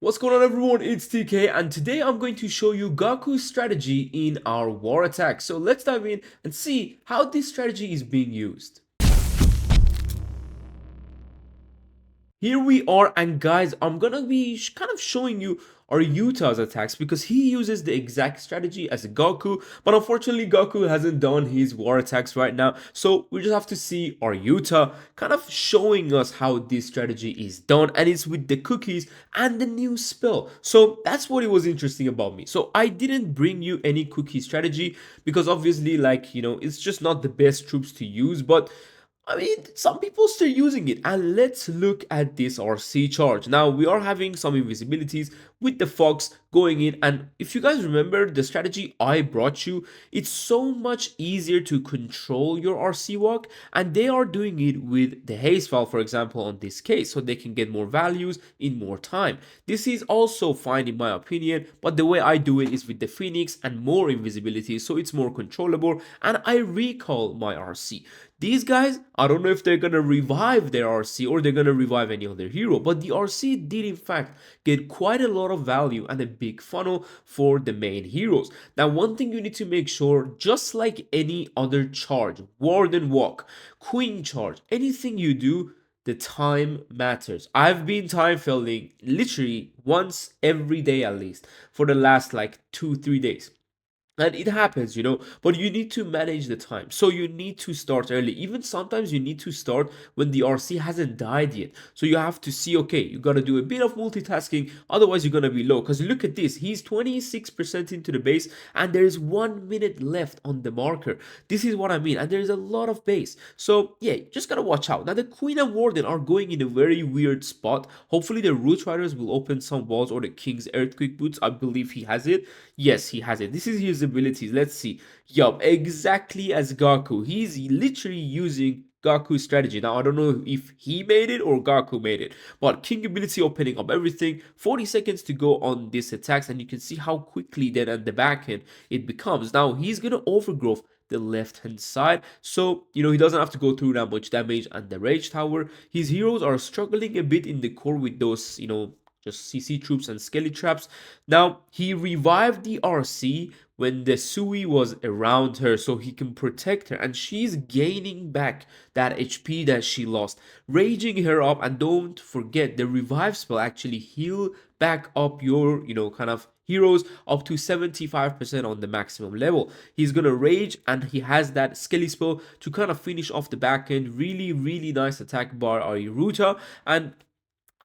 What's going on, everyone? It's TK, and today I'm going to show you Gaku's strategy in our war attack. So let's dive in and see how this strategy is being used. Here we are, and guys, I'm gonna be kind of showing you our Utah's attacks because he uses the exact strategy as Gaku, but unfortunately Gaku hasn't done his war attacks right now, so we just have to see our Utah kind of showing us how this strategy is done, and it's with the cookies and the new spell. So that's what it was interesting about me. So I didn't bring you any cookie strategy because obviously, like, it's just not the best troops to use, but I mean, some people still using it. And let's look at this RC charge. Now, we are having some invisibilities with the Fox going in. And if you guys remember the strategy I brought you, it's so much easier to control your RC walk. And they are doing it with the haste valve, for example, on this case. So they can get more values in more time. This is also fine in my opinion. But the way I do it is with the Phoenix and more invisibility. So it's more controllable. And I recall my RC. These guys, I don't know if they're gonna revive their RC or they're gonna revive any other hero, but the RC did in fact get quite a lot of value and a big funnel for the main heroes. Now, one thing you need to make sure, just like any other charge, Warden Walk, Queen Charge, anything you do, the time matters. I've been time failing literally once every day at least for the last like 2-3 days. And it happens, but you need to manage the time. So you need to start early. Even sometimes you need to start when the RC hasn't died yet. So you have to see, okay, you got to do a bit of multitasking. Otherwise, you're going to be low. Because look at this. He's 26% into the base and there's 1 minute left on the marker. This is what I mean. And there's a lot of base. So yeah, just got to watch out. Now, the Queen and Warden are going in a very weird spot. Hopefully, the Root Riders will open some walls or the King's Earthquake Boots. I believe he has it. Yes, he has it. This is his abilities. Let's see. Yup, exactly as Gaku. He's literally using Gaku's strategy. Now, I don't know if he made it or Gaku made it, but King ability opening up everything. 40 seconds to go on this attacks, and you can see how quickly then at the back end it becomes. Now, he's going to overgrowth the left hand side, so he doesn't have to go through that much damage. And the Rage Tower, his heroes are struggling a bit in the core with those just CC troops and skelly traps. Now, he revived the RC when the Sui was around her so he can protect her, and she's gaining back that HP that she lost, raging her up. And don't forget, the revive spell actually heal back up your kind of heroes up to 75% on the maximum level. He's gonna rage and he has that skelly spell to kind of finish off the back end. Really, really nice attack by Ruta. And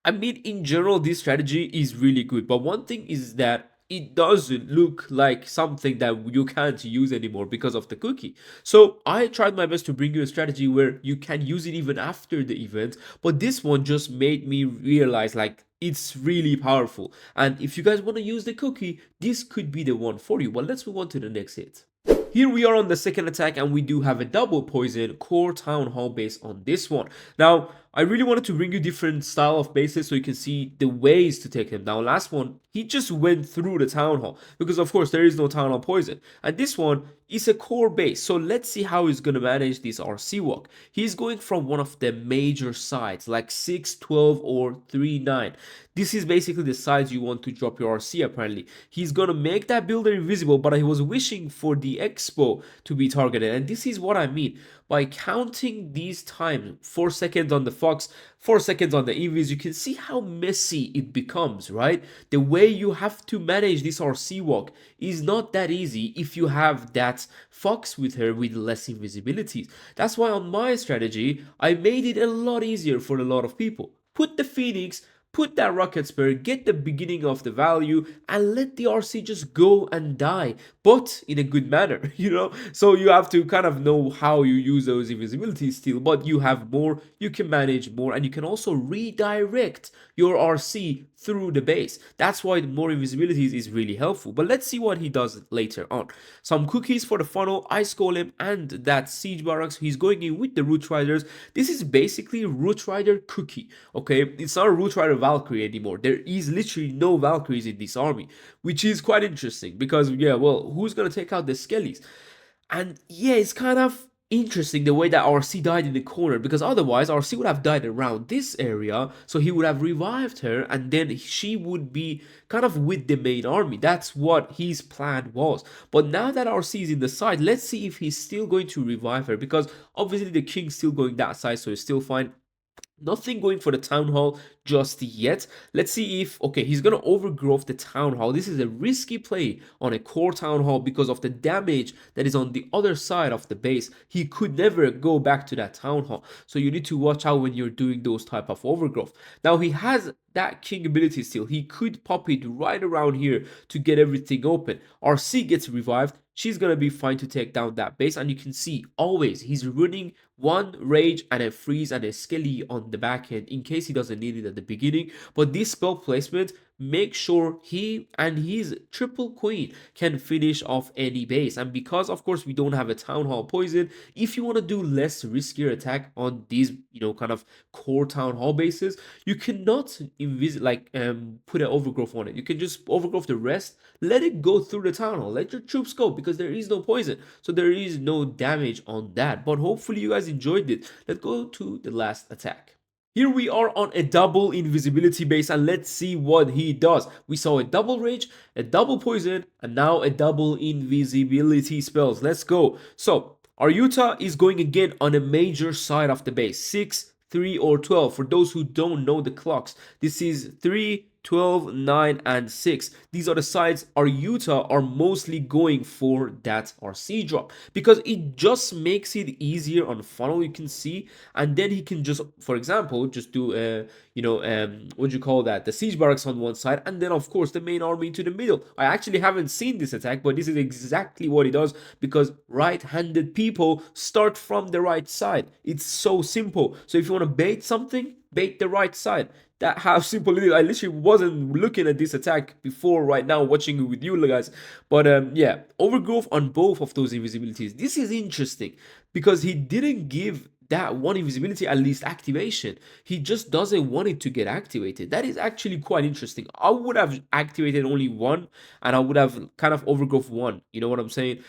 I mean, in general, this strategy is really good, but one thing is that it doesn't look like something that you can't use anymore because of the cookie. So I tried my best to bring you a strategy where you can use it even after the event, but this one just made me realize like it's really powerful. And if you guys want to use the cookie, this could be the one for you. But let's move on to the next hit. Here we are on the second attack, and we do have a double poison core town hall base on this one. Now, I really wanted to bring you different style of bases so you can see the ways to take them down. Last one, he just went through the town hall because of course there is no town hall poison. And this one is a core base. So let's see how he's going to manage this RC walk. He's going from one of the major sides like 6, 12 or 3, 9. This is basically the sides you want to drop your RC apparently. He's going to make that builder invisible, but he was wishing for the expo to be targeted. And this is what I mean. By counting these times, 4 seconds on the Fox, 4 seconds on the Invis, you can see how messy it becomes, right? The way you have to manage this RC walk is not that easy if you have that Fox with her with less invisibilities. That's why on my strategy, I made it a lot easier for a lot of people. Put the Phoenix, put that rocket spur, get the beginning of the value, and let the RC just go and die, but in a good manner, So you have to kind of know how you use those invisibilities still, but you have more, you can manage more, and you can also redirect your RC through the base. That's why more invisibilities is really helpful. But let's see what he does later on. Some cookies for the funnel, Ice Golem, and that Siege Barracks. He's going in with the Root Riders. This is basically Root Rider cookie, okay? It's not a Root Rider Valkyrie anymore. There is literally no Valkyries in this army, which is quite interesting because, yeah, well, who's gonna take out the Skellies? And yeah, it's kind of interesting the way that RC died in the corner, because otherwise RC would have died around this area, so he would have revived her and then she would be kind of with the main army. That's what his plan was. But now that RC is in the side, let's see if he's still going to revive her, because obviously the king's still going that side, so it's still fine. Nothing going for the town hall just yet. Let's see if, okay, he's gonna overgrowth the town hall. This is a risky play on a core town hall because of the damage that is on the other side of the base. He could never go back to that town hall, so you need to watch out when you're doing those type of overgrowth. Now he has that king ability still. He could pop it right around here to get everything open. RC gets revived. She's gonna be fine to take down that base, and you can see always he's running one rage and a freeze and a skelly on the back end in case he doesn't need it at the beginning. But this spell placement make sure he and his triple queen can finish off any base. And because of course we don't have a town hall poison, if you want to do less riskier attack on these, you know, kind of core town hall bases, you cannot put an overgrowth on it. You can just overgrowth the rest, let it go through the town hall, let your troops go, because there is no poison, so there is no damage on that. But hopefully you guys enjoyed it. Let's go to the last attack. Here we are on a double invisibility base, and let's see what he does. We saw a double rage, a double poison, and now a double invisibility spells. Let's go. So our Utah is going again on a major side of the base, 6, 3, or 12. For those who don't know the clocks, this is 3, 12, 9, and 6. These are the sides our Utah are mostly going for that RC drop, because it just makes it easier on funnel, you can see. And then he can just, for example, just do what do you call that, the siege barracks on one side, and then of course the main army into the middle. I actually haven't seen this attack, but this is exactly what he does, because right-handed people start from the right side. It's so simple. So if you want to bait something, bait the right side. That how simple it is. I literally wasn't looking at this attack before right now watching it with you guys. But yeah, overgrowth on both of those invisibilities. This is interesting because he didn't give that one invisibility at least activation. He just doesn't want it to get activated. That is actually quite interesting. I would have activated only one, and I would have kind of overgrowth one. You know what I'm saying?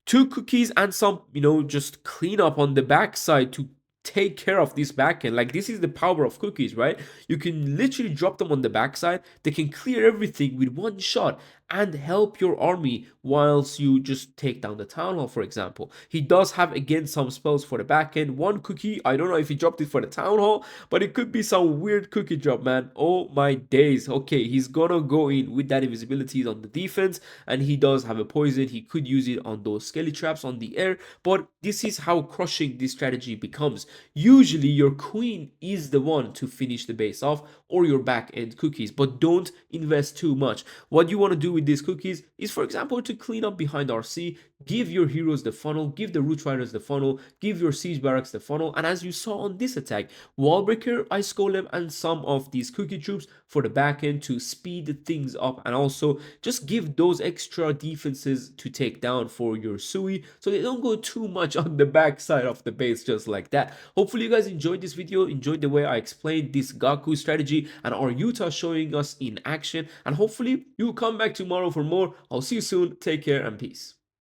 2 cookies and some, just clean up on the backside to take care of this backend. Like, this is the power of cookies, right? You can literally drop them on the backside. They can clear everything with one shot and help your army whilst you just take down the town hall, for example. He does have again some spells for the backend. 1 cookie, I don't know if he dropped it for the town hall, but it could be some weird cookie drop, man. Oh my days. Okay, he's gonna go in with that invisibility on the defense, and he does have a poison. He could use it on those skelly traps on the air, but this is how crushing this strategy becomes. Usually your queen is the one to finish the base off, or your back end cookies, but don't invest too much. What you want to do with these cookies is, for example, to clean up behind RC, give your heroes the funnel, give the root riders the funnel, give your siege barracks the funnel, and as you saw on this attack, wallbreaker, ice golem, and some of these cookie troops for the back end to speed things up, and also just give those extra defenses to take down for your Sui, so they don't go too much on the back side of the base just like that. Hopefully you guys enjoyed this video, enjoyed the way I explained this Gaku strategy and our Utah showing us in action, and hopefully you'll come back tomorrow for more. I'll see you soon. Take care and peace.